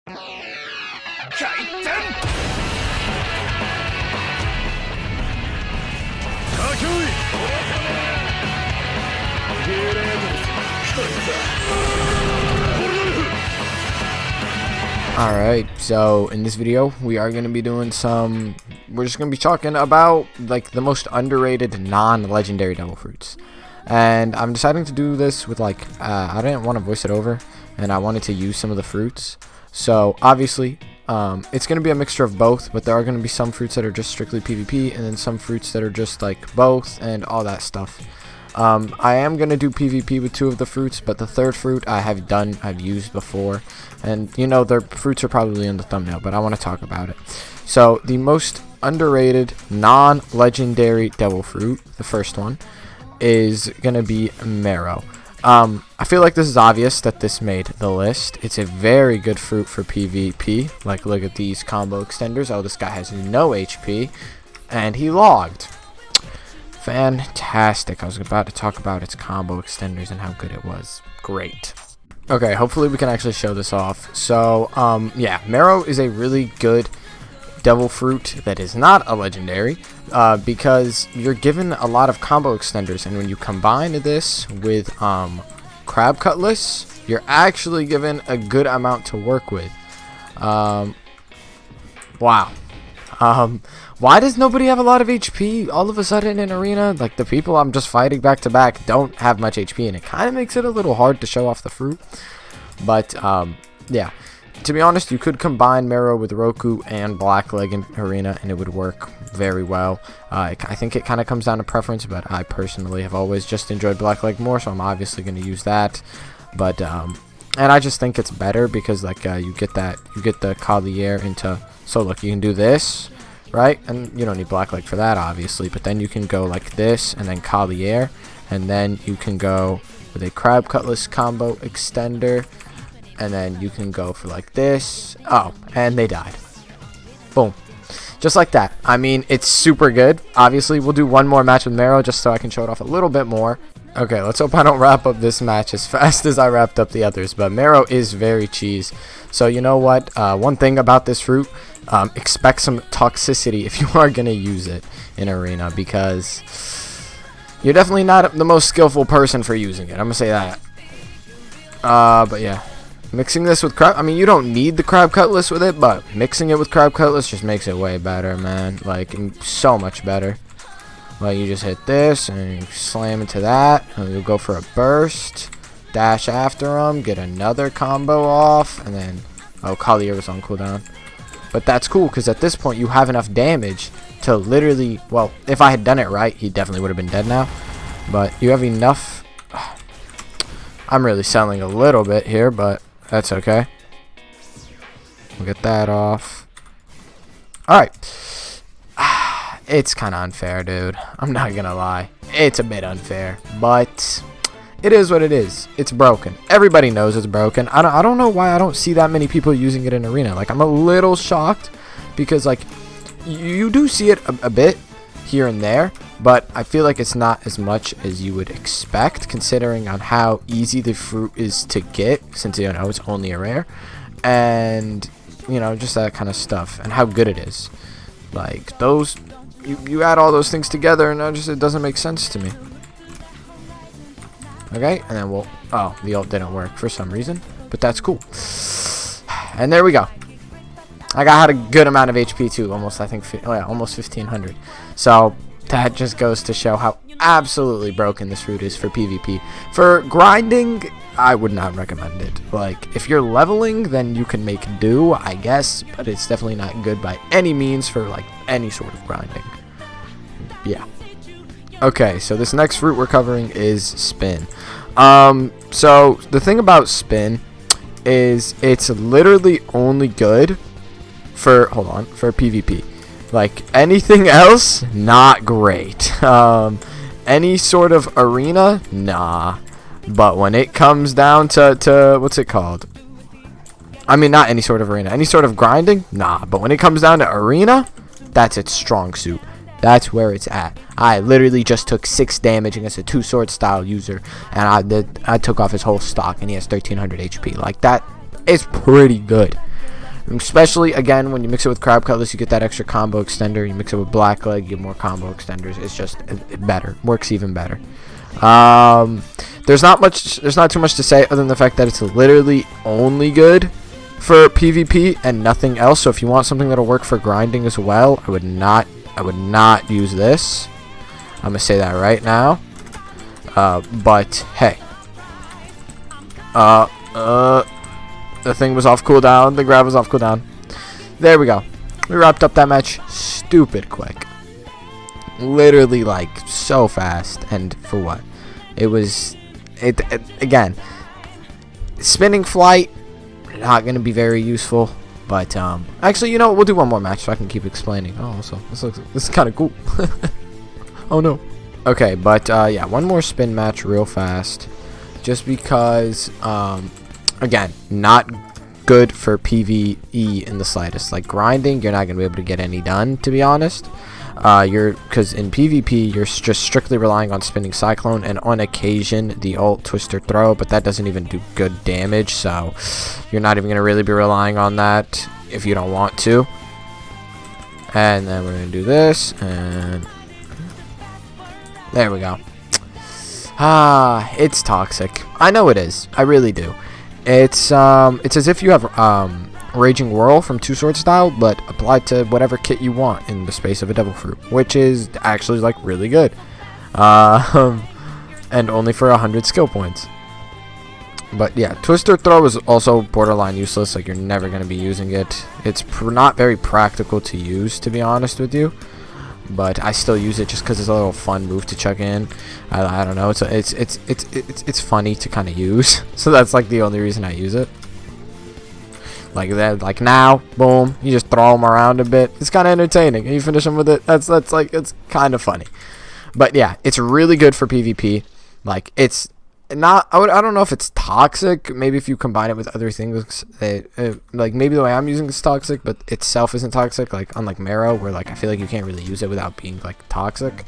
Alright, so in this video we are going to be doing we're just going to be talking about like the most underrated non-legendary devil fruits. And I'm deciding to do this with like, I didn't want to voice it over and I wanted to use some of the fruits. So obviously it's going to be a mixture of both, but there are going to be some fruits that are just strictly PvP and then some fruits that are just like both and all that stuff. I am going to do PvP with 2 of the fruits, but the 3rd fruit I've used before, and you know their fruits are probably in the thumbnail, but I want to talk about it. So the most underrated non-legendary devil fruit, the first one, is going to be Marrow. I feel like this is obvious that this made the list. It's a very good fruit for PvP. Like, look at these combo extenders. Oh, this guy has no HP, and he logged. Fantastic. I was about to talk about its combo extenders and how good it was. Great. Okay, hopefully we can actually show this off. So, yeah, Marrow is a really good devil fruit that is not a legendary, because you're given a lot of combo extenders, and when you combine this with Crab Cutlass, you're actually given a good amount to work with. Wow. Why does nobody have a lot of HP all of a sudden in arena? Like, the people I'm just fighting back to back don't have much HP, and it kind of makes it a little hard to show off the fruit. But yeah, to be honest, you could combine Marrow with Roku and Blackleg in arena and it would work very well. I think it kind of comes down to preference, but I personally have always just enjoyed Blackleg more, so I'm obviously going to use that. But and I just think it's better because like you get the Collier into, so look, you can do this, right? And you don't need Blackleg for that obviously, but then you can go like this and then Collier, and then you can go with a Crab Cutlass combo extender, and then you can go for like this. Oh, and they died. Boom. Just like that. I mean, it's super good. Obviously, we'll do one more match with Marrow just so I can show it off a little bit more. Okay, let's hope I don't wrap up this match as fast as I wrapped up the others, but Marrow is very cheese. So you know what? One thing about this fruit, expect some toxicity if you are going to use it in arena, because you're definitely not the most skillful person for using it. I'm going to say that. But yeah. Mixing this with Crab, I mean, you don't need the Crab Cutlass with it, but mixing it with Crab Cutlass just makes it way better, man. Like, so much better. Like, you just hit this, and you slam into that, and you'll go for a burst, dash after him, get another combo off, and then, oh, Collier was on cooldown. But that's cool, because at this point, you have enough damage to literally, well, if I had done it right, he definitely would have been dead now. But you have enough. I'm really selling a little bit here, but that's okay. We'll get that off. Alright. It's kind of unfair, dude. I'm not gonna lie. It's a bit unfair. But it is what it is. It's broken. Everybody knows it's broken. I don't know why I don't see that many people using it in arena. Like, I'm a little shocked because, like, you do see it a bit here and there, but I feel like it's not as much as you would expect, considering on how easy the fruit is to get, since you know it's only a rare, and you know, just that kind of stuff, and how good it is. Like, those, you add all those things together, and it doesn't make sense to me. Okay, and then oh, the ult didn't work for some reason, but that's cool. And there we go. I had a good amount of HP too, almost, I think, oh yeah, almost 1500. So that just goes to show how absolutely broken this fruit is for PvP. For grinding, I would not recommend it. Like, if you're leveling, then you can make do, I guess, but it's definitely not good by any means for like any sort of grinding. Yeah. Okay, so this next fruit we're covering is Spin. So the thing about Spin is it's literally only good for PvP. Like, anything else, not great. Any sort of arena, nah. But when it comes down to what's it called? I mean, not any sort of arena. Any sort of grinding, nah. But when it comes down to arena, that's its strong suit. That's where it's at. I literally just took 6 damage against a 2-sword style user, and I took off his whole stock, and he has 1300 HP. Like, that is pretty good. Especially, again, when you mix it with Crab Cutlass, you get that extra combo extender. You mix it with Blackleg, you get more combo extenders. It's just better. Works even better. There's not too much to say other than the fact that it's literally only good for PvP and nothing else. So if you want something that'll work for grinding as well, I would not use this. I'm gonna say that right now. But hey, the thing was off cooldown. The grab was off cooldown. There we go. We wrapped up that match stupid quick. Literally, like, so fast. And for what? It was... again, spinning flight, not going to be very useful. But, actually, you know what? We'll do one more match so I can keep explaining. Oh, so this is kind of cool. Oh, no. Okay, but, yeah, one more spin match real fast. Just because, again, not good for PvE in the slightest. Like grinding, you're not going to be able to get any done, to be honest. Because in PvP, you're just strictly relying on spinning Cyclone and on occasion the ult Twister Throw, but that doesn't even do good damage, so you're not even going to really be relying on that if you don't want to. And then we're going to do this, and there we go. It's toxic. I know it is. I really do. It's as if you have Raging Whirl from Two Sword style, but applied to whatever kit you want in the space of a Devil Fruit, which is actually like really good. And only for 100 skill points. But yeah, Twister Throw is also borderline useless. Like you're never going to be using it. It's not very practical to use, to be honest with you. But I still use it just because it's a little fun move to chuck in. I don't know. It's funny to kind of use. So that's like the only reason I use it. Like that. Like now, boom. You just throw them around a bit. It's kind of entertaining. And you finish them with it. That's like it's kind of funny. But yeah, it's really good for PvP. Like it's not. I don't know if it's toxic. Maybe if you combine it with other things, like maybe the way I'm using it's toxic, but itself isn't toxic. Like unlike Marrow, where like I feel like you can't really use it without being like toxic,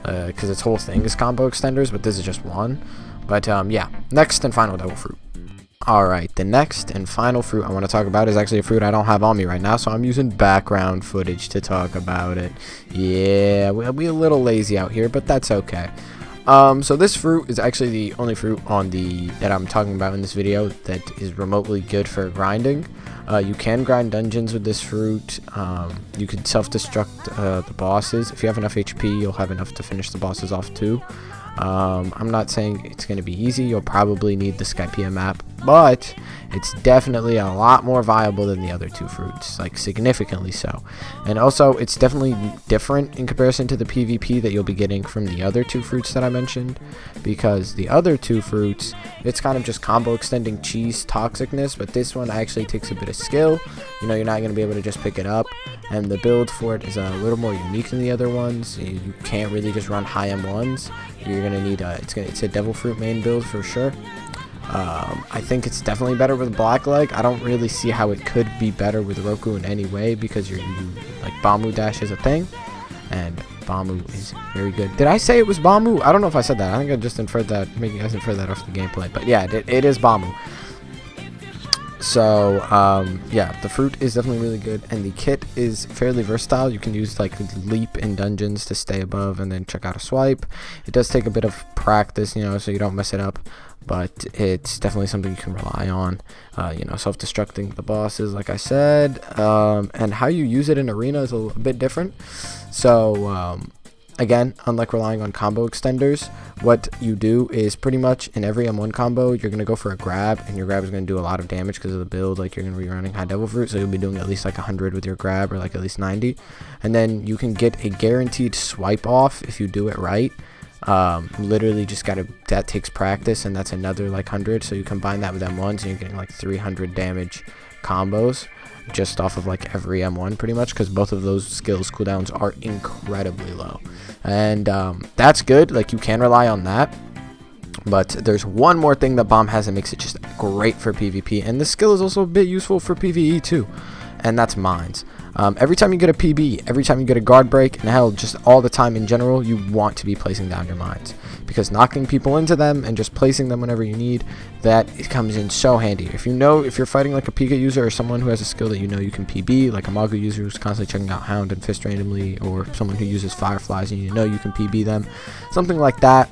because its whole thing is combo extenders. But this is just one. But yeah, next and final Devil Fruit. Alright, the next and final fruit I want to talk about is actually a fruit I don't have on me right now, so I'm using background footage to talk about it. Yeah, we'll be a little lazy out here, but that's okay. So this fruit is actually the only fruit that I'm talking about in this video that is remotely good for grinding. You can grind dungeons with this fruit. You can self-destruct the bosses. If you have enough HP, you'll have enough to finish the bosses off too. I'm not saying it's going to be easy. You'll probably need the Skypea map, but it's definitely a lot more viable than the other two fruits, like significantly so. And also, it's definitely different in comparison to the PvP that you'll be getting from the other two fruits that I mentioned, because the other two fruits, it's kind of just combo extending cheese toxicness, but this one actually takes a bit of skill. You know, you're not going to be able to just pick it up, and the build for it is a little more unique than the other ones. You can't really just run high M1s. You're gonna need it's a Devil Fruit main build for sure. I think it's definitely better with Blackleg. I don't really see how it could be better with Roku in any way, because like Bamu dash is a thing, and Bamu is very good. Did I say it was Bamu? I don't know if I said that. I think I just inferred that, making us infer that off the gameplay. But yeah, it is Bamu. So, yeah, the fruit is definitely really good, and the kit is fairly versatile. You can use, like, leap in dungeons to stay above and then check out a swipe. It does take a bit of practice, you know, so you don't mess it up, but it's definitely something you can rely on. You know, self-destructing the bosses, like I said, and how you use it in arena is a bit different. So, again, unlike relying on combo extenders, what you do is pretty much in every M1 combo, you're going to go for a grab, and your grab is going to do a lot of damage because of the build. Like, you're going to be running high Devil Fruit, so you'll be doing at least like 100 with your grab, or like at least 90. And then you can get a guaranteed swipe off if you do it right. Literally just that takes practice, and that's another like 100. So you combine that with M1s, and you're getting like 300 damage combos just off of like every M1 pretty much, because both of those skills cooldowns are incredibly low, and that's good. Like, you can rely on that, but there's one more thing that Bomb has that makes it just great for PvP, and the skill is also a bit useful for PvE too, and that's mines. Every time you get a PB, every time you get a guard break, and hell, just all the time in general, you want to be placing down your mines, because knocking people into them and just placing them whenever you need, that it comes in so handy. If you're fighting like a Pika user or someone who has a skill that you know you can PB, like a Magu user who's constantly checking out Hound and Fist randomly, or someone who uses Fireflies and you know you can PB them, something like that,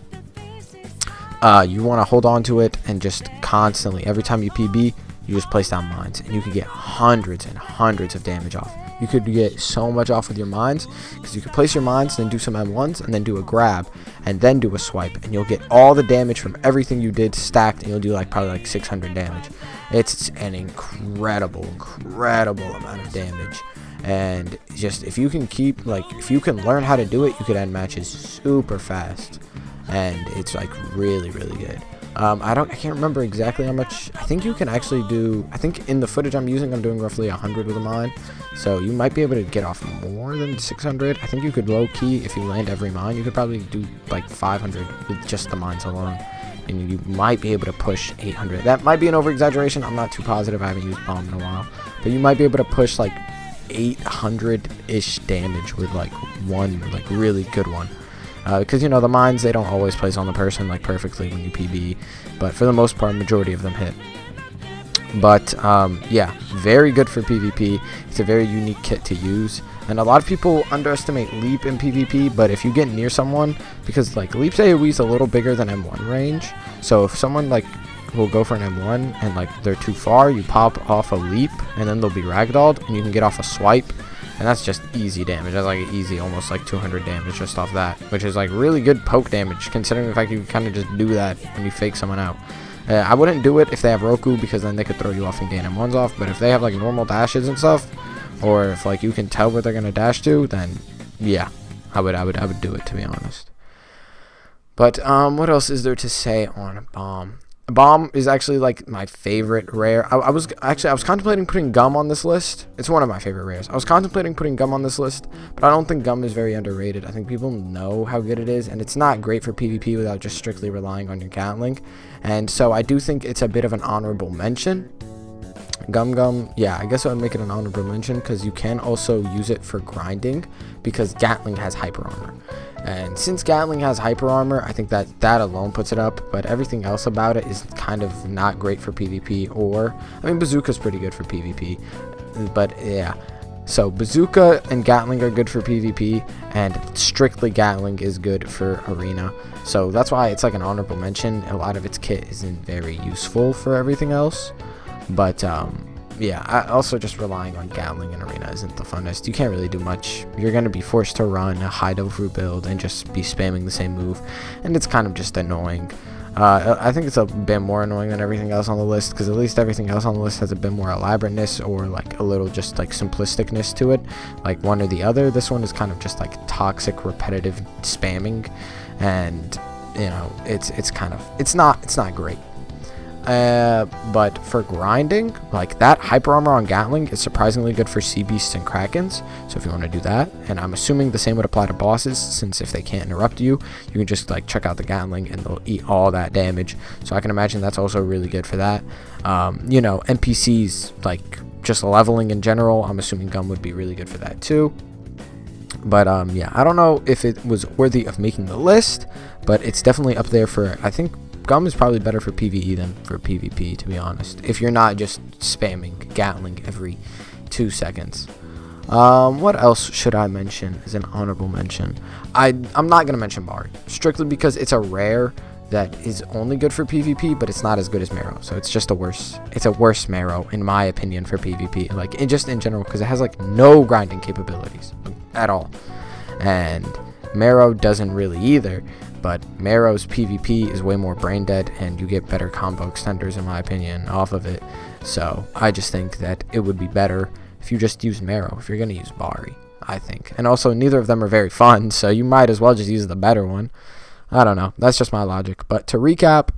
you want to hold on to it and just constantly, every time you PB, you just place down mines, and you can get hundreds and hundreds of damage off. You could get so much off with your mines, because you could place your mines, then do some M1s, and then do a grab, and then do a swipe, and you'll get all the damage from everything you did stacked, and you'll do probably like 600 damage. It's an incredible amount of damage. And just if you can if you can learn how to do it, you could end matches super fast, and it's like really good. I can't remember exactly how much. I think you can actually do, I think in the footage I'm using, I'm doing roughly 100 with a mine, so you might be able to get off more than 600. I think you could low key, if you land every mine, you could probably do like 500 with just the mines alone, and you might be able to push 800. That might be an over exaggeration, I'm not too positive, I haven't used bomb in a while, but you might be able to push like 800-ish damage with like one like really good one. Because, you know, the mines, they don't always place on the person like perfectly when you PB, but for the most part, majority of them hit. But yeah, very good for PvP. It's a very unique kit to use, and a lot of people underestimate Leap in PvP, but if you get near someone, because like Leap's AoE is a little bigger than M1 range, so if someone like will go for an M1 and like they're too far, you pop off a Leap, and then they'll be ragdolled, and you can get off a swipe. And that's just easy damage. That's like easy, almost like 200 damage just off that, which is like really good poke damage, considering the fact you kind of just do that when you fake someone out. I wouldn't do it if they have Roku, because then they could throw you off and gain M1s off. But if they have like normal dashes and stuff, or if like you can tell where they're gonna dash to, then yeah, I would do it, to be honest. But what else is there to say on Bomb? Bomb is actually like my favorite rare. I was contemplating putting Gum on this list. It's one of my favorite rares. I was contemplating putting Gum on this list, but I don't think Gum is very underrated. I think people know how good it is, and it's not great for PvP without just strictly relying on your Gatling. And so I do think it's a bit of an honorable mention. Gum, yeah, I guess I would make it an honorable mention, because you can also use it for grinding, because Gatling has hyper armor. And since Gatling has hyper armor, I think that alone puts it up, but everything else about it is kind of not great for PvP, or, I mean, Bazooka's pretty good for PvP, but yeah. So Bazooka and Gatling are good for PvP, and strictly Gatling is good for Arena. So that's why it's like an honorable mention. A lot of its kit isn't very useful for everything else, but yeah, also just relying on Gatling in Arena isn't the funnest. You can't really do much. You're going to be forced to run a high double fruit build and just be spamming the same move, and it's kind of just annoying. I think it's a bit more annoying than everything else on the list, because at least everything else on the list has a bit more elaborateness, or like a little just like simplisticness to it, like one or the other. This one is kind of just like toxic, repetitive spamming, and you know, it's not great. But for grinding, like that hyper armor on Gatling is surprisingly good for sea beasts and krakens, so if you want to do that, and I'm assuming the same would apply to bosses, since if they can't interrupt you, you can just like check out the Gatling and they'll eat all that damage, so I can imagine that's also really good for that. You know, NPCs, like just leveling in general, I'm assuming Gum would be really good for that too. But yeah, I don't know if it was worthy of making the list, but it's definitely up there for, I think Gum is probably better for PvE than for PvP, to be honest, if you're not just spamming Gatling every 2 seconds. What else should I mention as an honorable mention? I'm not going to mention Bari, strictly because it's a rare that is only good for PvP, but it's not as good as Marrow, so it's just it's a worse Marrow, in my opinion, for PvP, like just in general, because it has like no grinding capabilities at all, and Marrow doesn't really either. But Marrow's PvP is way more brain dead, and you get better combo extenders, in my opinion, off of it. So I just think that it would be better if you just use Marrow, if you're going to use Bari, I think. And also, neither of them are very fun, so you might as well just use the better one. I don't know. That's just my logic. But to recap,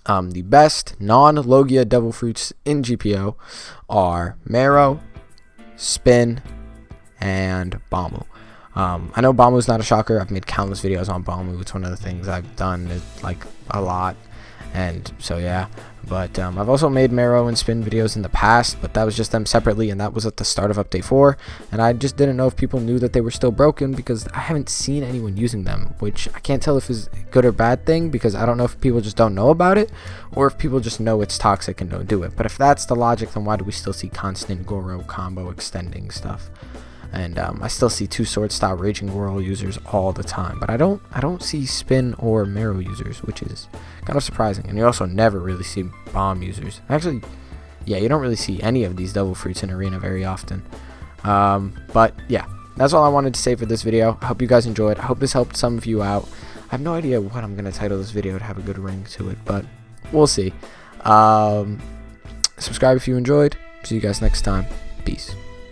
the best non-Logia Devil Fruits in GPO are Marrow, Spin, and Bamu. I know Bamu's not a shocker. I've made countless videos on Bamu. It's one of the things I've done like a lot, And so yeah, but I've also made Marrow and Spin videos in the past, but that was just them separately, and that was at the start of update 4, and I just didn't know if people knew that they were still broken because I haven't seen anyone using them, which I can't tell if is a good or bad thing, because I don't know if people just don't know about it or if people just know it's toxic and don't do it. But if that's the logic, then why do we still see constant Goro combo extending stuff? And I still see 2 sword style Raging Whirl users all the time, but I don't see Spin or Marrow users, which is kind of surprising. And you also never really see bomb users. Actually, yeah, you don't really see any of these double fruits in arena very often. But yeah, that's all I wanted to say for this video. I hope you guys enjoyed. I hope this helped some of you out. I have no idea what I'm gonna title this video to have a good ring to it, but we'll see. Subscribe if you enjoyed. See you guys next time. Peace.